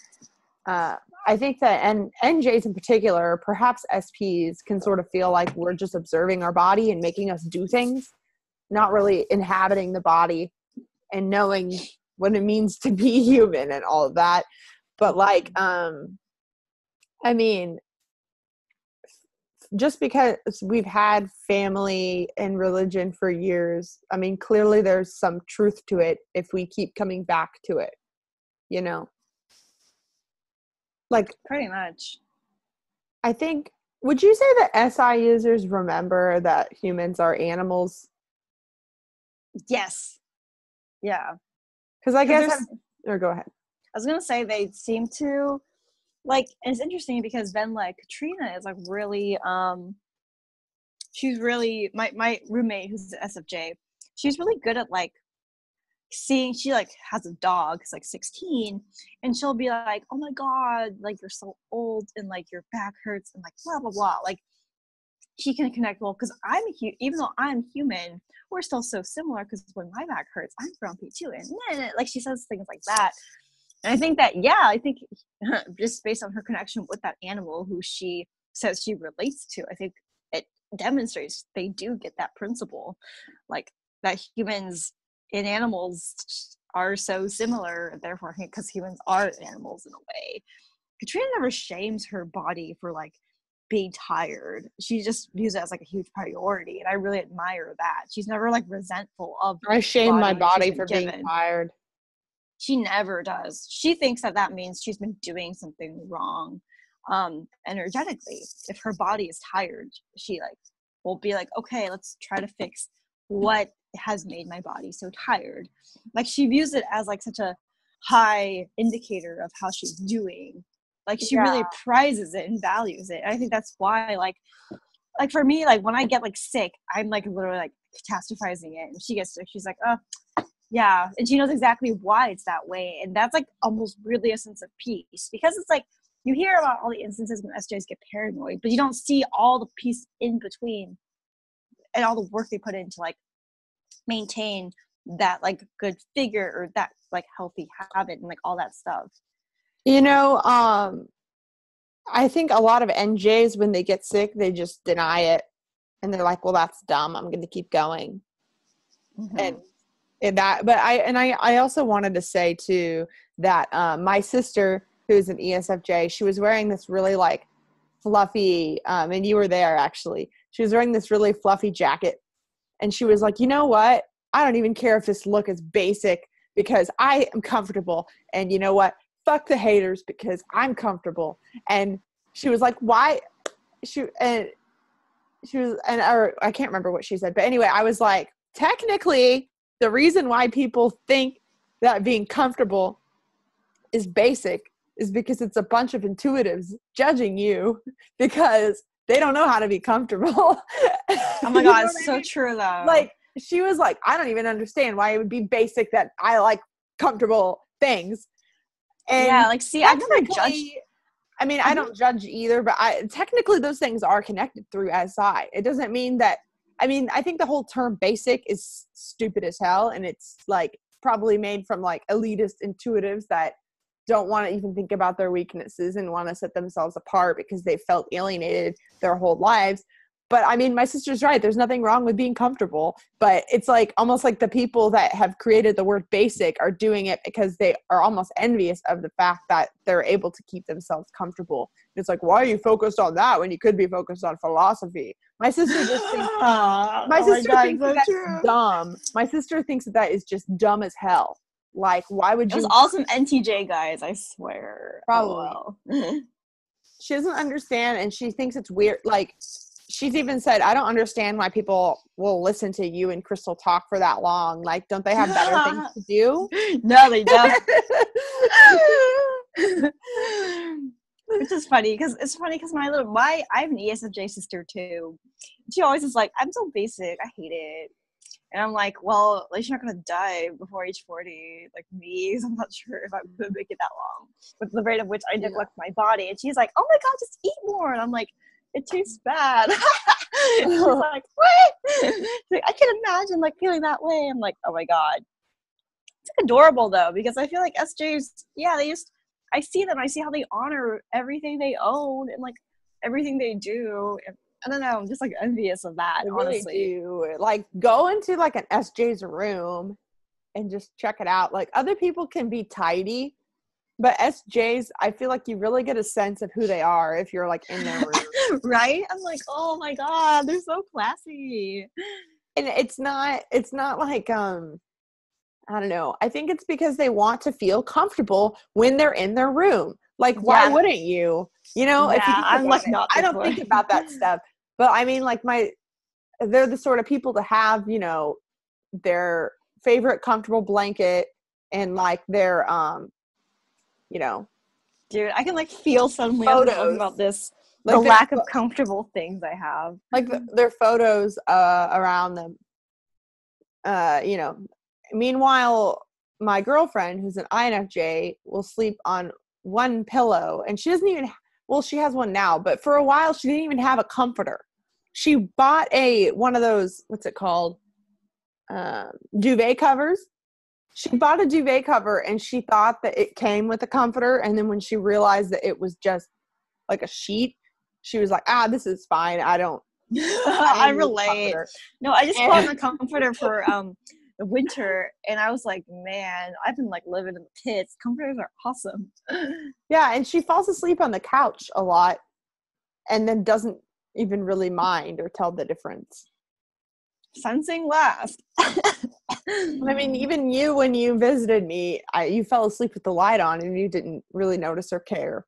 I think that, and NJs in particular, perhaps SPs can sort of feel like we're just observing our body and making us do things, not really inhabiting the body and knowing what it means to be human and all of that. But like, I mean, just because we've had family and religion for years, I mean, clearly there's some truth to it if we keep coming back to it, you know? Like, pretty much. I think, would you say that SI users remember that humans are animals? Yes. Yeah. Because I guess or go ahead. I was gonna say they seem to like, and it's interesting because then like Katrina is like really she's really my roommate who's an SFJ, she's really good at like seeing, she like has a dog who's like 16, and she'll be like, oh my god, like you're so old and like your back hurts and like blah blah blah, like she can connect well because even though I'm human, we're still so similar because when my back hurts, I'm grumpy too. And then, like, she says things like that. And I think that, I think just based on her connection with that animal who she says she relates to, I think it demonstrates they do get that principle, like that humans and animals are so similar, therefore, because humans are animals in a way. Katrina never shames her body for like being tired. She just views it as like a huge priority, and I really admire that. She's never like resentful of I shame my body for being tired. She never does. She thinks that means she's been doing something wrong energetically. If her body is tired, she like will be like, okay, let's try to fix what has made my body so tired. Like, she views it as like such a high indicator of how she's doing. Like, she really prizes it and values it. And I think that's why like for me, like when I get like sick, I'm like literally like catastrophizing it, and she gets sick, she's like, oh yeah, and she knows exactly why it's that way. And that's like almost really a sense of peace, because it's like you hear about all the instances when SJs get paranoid, but you don't see all the piece in between and all the work they put in to like maintain that like good figure or that like healthy habit and like all that stuff. You know, I think a lot of NJs, when they get sick, they just deny it, and they're like, well, that's dumb, I'm going to keep going. Mm-hmm. And that, but I also wanted to say too that my sister, who's an ESFJ, she was wearing this really like fluffy, and you were there actually. She was wearing this really fluffy jacket, and she was like, you know what? I don't even care if this look is basic because I am comfortable. And you know what? Fuck the haters because I'm comfortable. And she was like, why? Or I can't remember what she said, but anyway, I was like, technically, the reason why people think that being comfortable is basic is because it's a bunch of intuitives judging you because they don't know how to be comfortable. Oh my God, it's so true though. Like, she was like, I don't even understand why it would be basic that I like comfortable things. And yeah, like, see, I never judged. I mean, I don't judge either, but technically those things are connected through SI. It doesn't mean that, I mean, I think the whole term basic is stupid as hell, and it's like probably made from like elitist intuitives that don't want to even think about their weaknesses and want to set themselves apart because they felt alienated their whole lives. But I mean, my sister's right. There's nothing wrong with being comfortable, but it's like almost like the people that have created the word basic are doing it because they are almost envious of the fact that they're able to keep themselves comfortable. It's like, why are you focused on that when you could be focused on philosophy? My sister just thinks, thinks that's dumb. My sister thinks that is just dumb as hell. Like, why would you? It was all some NTJ guys, I swear. Probably. Oh, well. She doesn't understand, and she thinks it's weird. Like, she's even said, I don't understand why people will listen to you and Crystal talk for that long. Like, don't they have better things to do? No, they don't. Which is funny, because I have an ESFJ sister too. She always is like, I'm so basic, I hate it. And I'm like, well, at least you're not going to die before age 40, like me. So I'm not sure if I'm going to make it that long with the rate of which I neglect my body. And she's like, oh my God, just eat more. And I'm like, it tastes bad. She's like, what? She's like, I can imagine like feeling that way. I'm like, oh my God. It's like adorable though, because I feel like SJs, I see them, I see how they honor everything they own and like everything they do. And I don't know, I'm just like envious of that, honestly. Really do. Like, go into like an SJ's room and just check it out. Like, other people can be tidy, but SJs, I feel like you really get a sense of who they are if you're like in their room. Right? I'm like, oh my God, they're so classy. And it's not like, I don't know. I think it's because they want to feel comfortable when they're in their room. Like, why wouldn't you? You know, if you I'm like, not I don't think about that stuff. But I mean, like, they're the sort of people to have, you know, their favorite comfortable blanket and like their, you know. Dude, I can like feel suddenly talking about this, like the lack of comfortable things I have. Like their photos around them. You know, meanwhile, my girlfriend, who's an INFJ, will sleep on one pillow, and she doesn't even, well, she has one now, but for a while she didn't even have a comforter. she bought one of those, what's it called? Duvet covers. She bought a duvet cover and she thought that it came with a comforter. And then when she realized that it was just like a sheet, she was like, this is fine. I don't I relate. No, I just bought a comforter for the winter, and I was like, man, I've been like living in the pits. Comforters are awesome. Yeah, and she falls asleep on the couch a lot and then doesn't even really mind or tell the difference. Sensing last. I mean, even you, when you visited me, you fell asleep with the light on and you didn't really notice or care.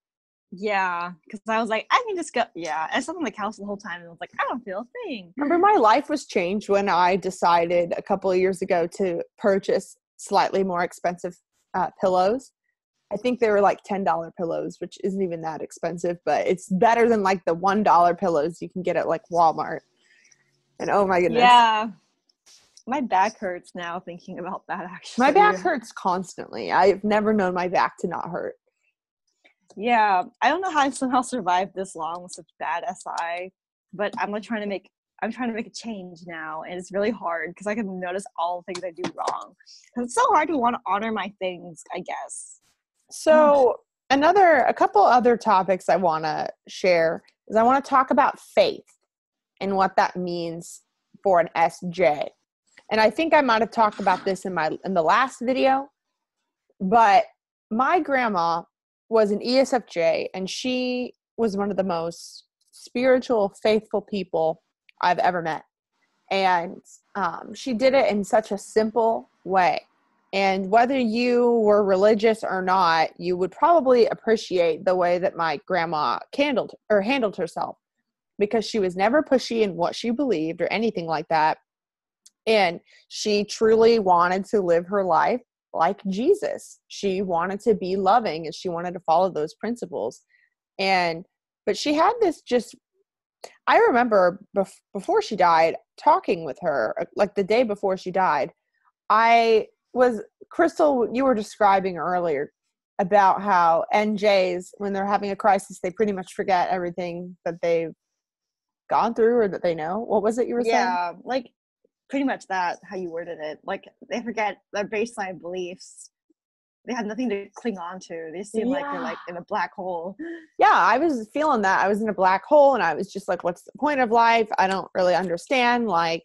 Yeah, because I was like, I can just go. Yeah, I slept on the couch the whole time and I was like, I don't feel a thing. Remember, my life was changed when I decided a couple of years ago to purchase slightly more expensive pillows. I think they were like $10 pillows, which isn't even that expensive, but it's better than like the $1 pillows you can get at like Walmart. And oh my goodness. Yeah. My back hurts now thinking about that, actually. My back hurts constantly. I've never known my back to not hurt. Yeah. I don't know how I somehow survived this long with such bad SI, but I'm trying to make a change now, and it's really hard because I can notice all the things I do wrong. Because it's so hard to want to honor my things, I guess. So a couple other topics I want to share is I want to talk about faith and what that means for an SJ. And I think I might have talked about this in the last video, but my grandma was an ESFJ, and she was one of the most spiritual, faithful people I've ever met. And she did it in such a simple way. And whether you were religious or not, you would probably appreciate the way that my grandma handled herself, because she was never pushy in what she believed or anything like that. And she truly wanted to live her life like Jesus. She wanted to be loving and she wanted to follow those principles. But she had this I remember before she died, talking with her, like the day before she died, Crystal, you were describing earlier about how NJs, when they're having a crisis, they pretty much forget everything that they've gone through or that they know. What was it you were saying? Yeah, like pretty much that, how you worded it. Like they forget their baseline beliefs. They have nothing to cling on to. They seem like they're like in a black hole. Yeah, I was feeling that. I was in a black hole and I was just like, what's the point of life? I don't really understand. Like,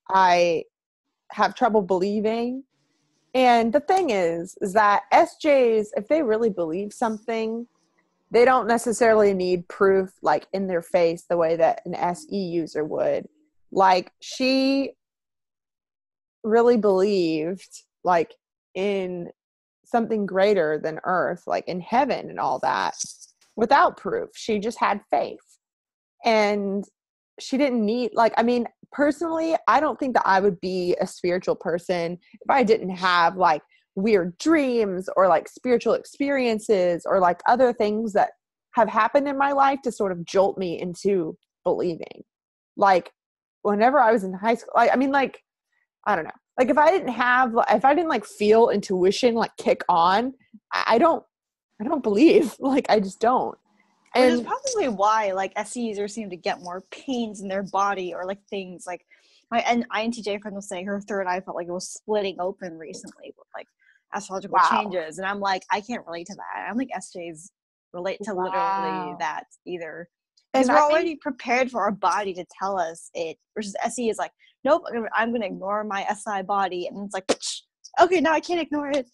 I have trouble believing. And the thing is that SJs, if they really believe something, they don't necessarily need proof like in their face the way that an SE user would. Like, she really believed like in something greater than earth, like in heaven and all that, without proof. She just had faith. And she didn't need, personally, I don't think that I would be a spiritual person if I didn't have like weird dreams or like spiritual experiences or like other things that have happened in my life to sort of jolt me into believing. Like whenever I was in high school, I don't know. Like if I didn't like feel intuition like kick on, I don't believe. Like I just don't. And which is probably why like SE users seem to get more pains in their body or like things like my INTJ friend was saying her third eye felt like it was splitting open recently with like astrological changes. And I'm like, I can't relate to that. I don't think SJs relate to literally that either. Because we're already prepared for our body to tell us it, versus SE is like, nope, I'm going to ignore my SI body. And it's like, okay, now I can't ignore it.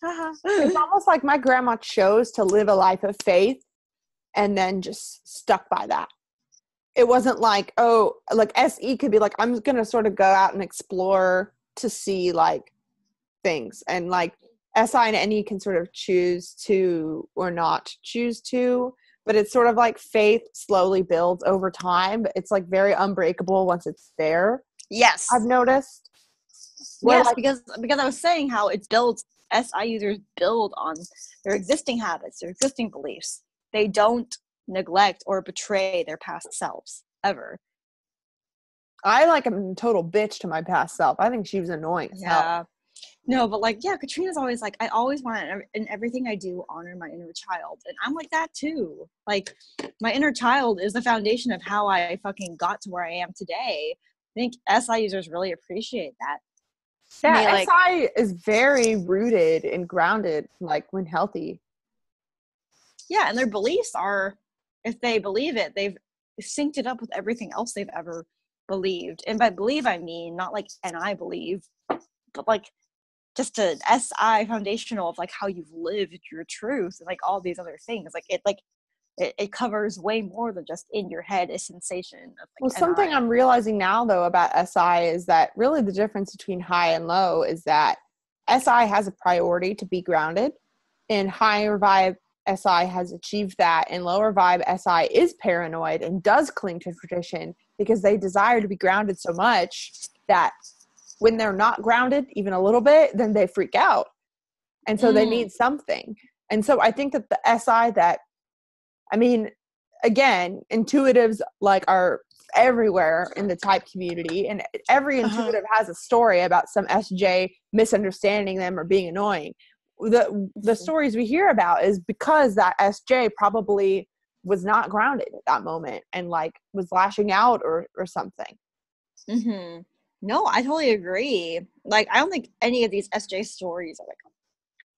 It's almost like my grandma chose to live a life of faith and then just stuck by that. It wasn't like, SE could be like, I'm going to sort of go out and explore to see like things. And like SI and NE can sort of choose to or not choose to. But it's sort of like faith slowly builds over time. But it's like very unbreakable once it's there. Yes. I've noticed. Yes, because I was saying how it builds, SI users build on their existing habits, their existing beliefs. They don't neglect or betray their past selves, ever. I like am a total bitch to my past self. I think she was annoying as hell. No, but like, yeah, Katrina's always like, I always want in everything I do honor my inner child. And I'm like that too. Like, my inner child is the foundation of how I fucking got to where I am today. I think SI users really appreciate that. Yeah, They like, SI is very rooted and grounded, like when healthy. yeah, and their beliefs are, if they believe it, they've synced it up with everything else they've ever believed. And by believe, I mean not like, and I believe, but like just a SI foundational of like how you've lived your truth and like all these other things. Like it covers way more than just in your head a sensation of like Well, something NI. I'm realizing now though about SI is that really the difference between high and low is that SI has a priority to be grounded, and higher vibe SI has achieved that, and lower vibe SI is paranoid and does cling to tradition because they desire to be grounded so much that when they're not grounded even a little bit, then they freak out. And so they need something. And so I think that the SI that, I mean, again, intuitives like are everywhere in the type community, and every intuitive has a story about some SJ misunderstanding them or being annoying. The stories we hear about is because that SJ probably was not grounded at that moment and like was lashing out or something. Mm-hmm. No, I totally agree. Like, I don't think any of these SJ stories are like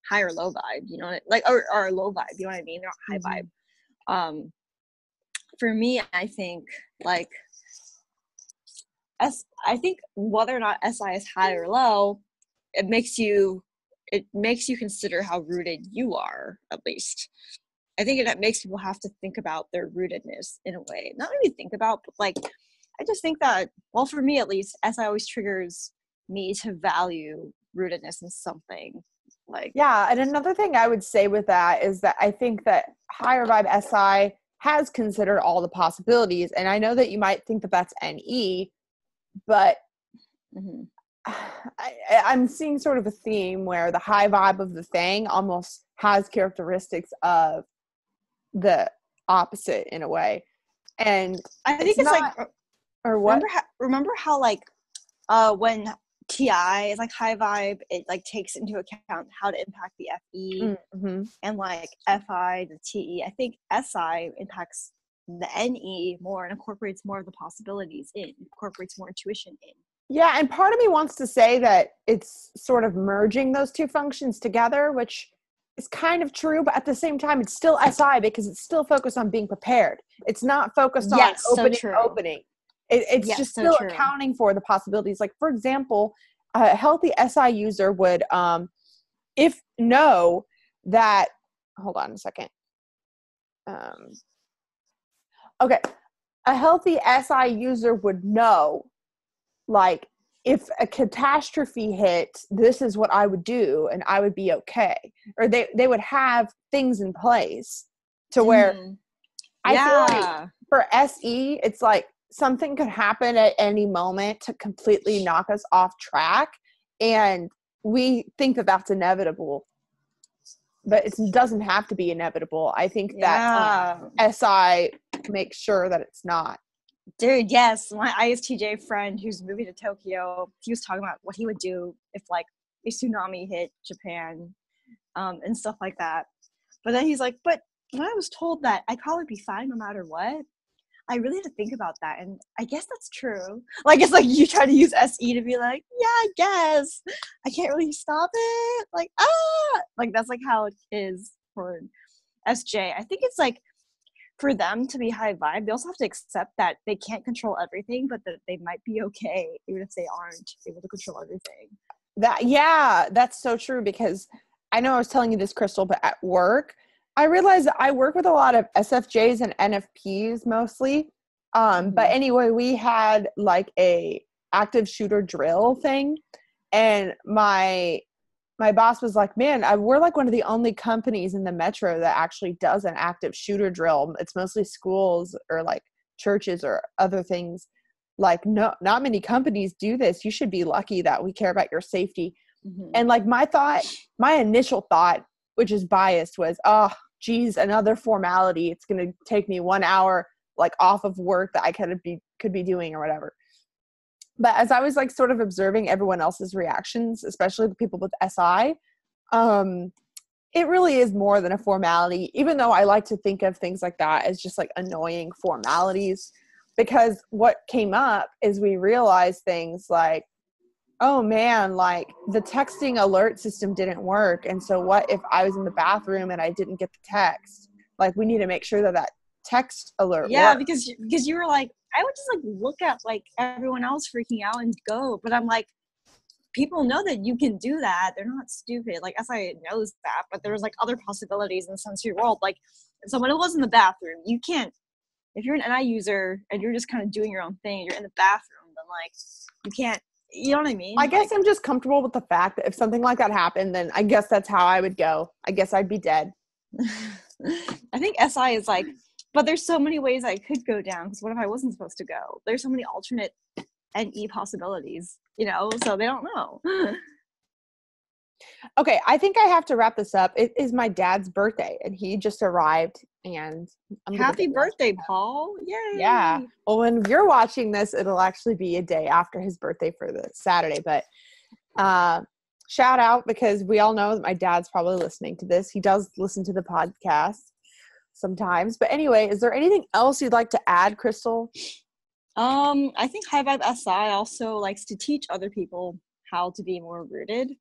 high or low vibe, you know, like or low vibe, you know what I mean? They're not high vibe. For me, I think like I think whether or not SI is high or low, it makes you consider how rooted you are, at least. I think it makes people have to think about their rootedness in a way. Not really think about, but like, I just think that, well, for me at least, SI always triggers me to value rootedness in something. Like, Yeah, and another thing I would say with that is that I think that higher vibe SI has considered all the possibilities, and I know that you might think that that's NE, but I'm seeing sort of a theme where the high vibe of the thing almost has characteristics of the opposite in a way. And I think it's not, like, or what? remember how like when TI is like high vibe, it like takes into account how to impact the FE, and like FI, the TE. I think SI impacts the NE more and incorporates more of the possibilities in, incorporates more intuition in. Yeah, and part of me wants to say that it's sort of merging those two functions together, which is kind of true, but at the same time, it's still SI because it's still focused on being prepared. It's not focused on Yes, so opening. true. It's Yes, just so still true. accounting for the possibilities. Like, for example, a healthy SI user would, if know that, hold on a second. Okay. A healthy SI user would know, like, if a catastrophe hit, this is what I would do and I would be okay. Or they would have things in place to where I feel like for SE, it's like something could happen at any moment to completely knock us off track. And we think that that's inevitable, but it doesn't have to be inevitable. I think that SI makes sure that it's not. Dude, yes. My ISTJ friend who's moving to Tokyo, he was talking about what he would do if like a tsunami hit Japan, and stuff like that. But then he's like, but when I was told that I'd probably be fine no matter what, I really had to think about that. And I guess that's true. Like, it's like you try to use SE to be like, yeah, I guess. I can't really stop it. Like, like that's like how it is for SJ. I think it's like, for them to be high vibe, they also have to accept that they can't control everything, but that they might be okay even if they aren't able to control everything. That's so true, because I know I was telling you this, Crystal, but at work, I realized that I work with a lot of SFJs and NFPs mostly. But anyway, we had like a active shooter drill thing, and my boss was like, man, we're like one of the only companies in the metro that actually does an active shooter drill. It's mostly schools or like churches or other things. Like, no, not many companies do this. You should be lucky that we care about your safety. And like my initial thought, which is biased, was, oh, geez, another formality. It's going to take me 1 hour like off of work that I could be doing or whatever. But as I was like sort of observing everyone else's reactions, especially the people with SI, it really is more than a formality, even though I like to think of things like that as just like annoying formalities, because what came up is we realized things like, oh man, like the texting alert system didn't work. And so what if I was in the bathroom and I didn't get the text? Like we need to make sure that that text alert works. because you were like, I would just like look at like everyone else freaking out and go. But I'm like, people know that you can do that. They're not stupid. Like SI knows that, but there's like other possibilities in the sensory world. Like if someone was in the bathroom, you can't, if you're an NI user and you're just kind of doing your own thing, you're in the bathroom, then like you can't, you know what I mean? I guess I'm just comfortable with the fact that if something like that happened, then I guess that's how I would go. I guess I'd be dead. I think SI is like, but there's so many ways I could go down, because what if I wasn't supposed to go? There's so many alternate NE possibilities, you know, so they don't know. Okay, I think I have to wrap this up. It is my dad's birthday, and he just arrived, and Happy birthday, Paul. Yay. Yeah. Well, when you're watching this, it'll actually be a day after his birthday for the Saturday, but shout out, because we all know that my dad's probably listening to this. He does listen to the podcast sometimes. But anyway, is there anything else you'd like to add, Crystal? I think High Vibe SI also likes to teach other people how to be more rooted.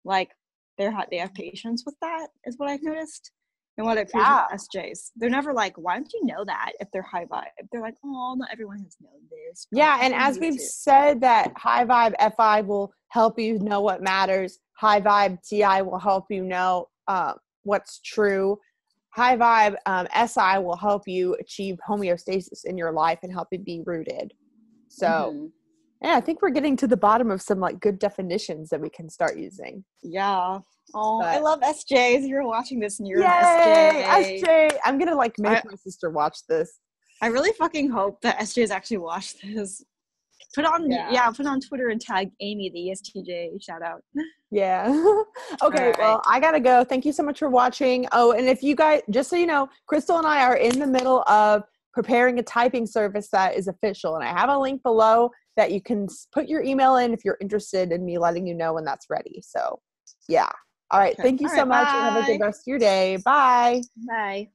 Like they have patience with that, is what I've noticed. And what I've heard with SJs, they're never like, why don't you know that if they're high vibe? They're like, oh, not everyone has known this. Yeah, and as we've said, that high vibe FI will help you know what matters. High vibe TI will help you know what's true. High vibe SI will help you achieve homeostasis in your life and help you be rooted. So, yeah, I think we're getting to the bottom of some like good definitions that we can start using. Yeah. Oh, I love SJs. If you're watching this and you're an SJ. SJ. I'm going to like make my sister watch this. I really fucking hope that SJs actually watch this. Put on Twitter and tag Amy, the ESTJ. Shout out. Yeah. Okay. Right. Well, I got to go. Thank you so much for watching. Oh, and if you guys, just so you know, Crystal and I are in the middle of preparing a typing service that is official. And I have a link below that you can put your email in if you're interested in me letting you know when that's ready. So, yeah. All right. Okay. Thank you so much. And have a good rest of your day. Bye. Bye.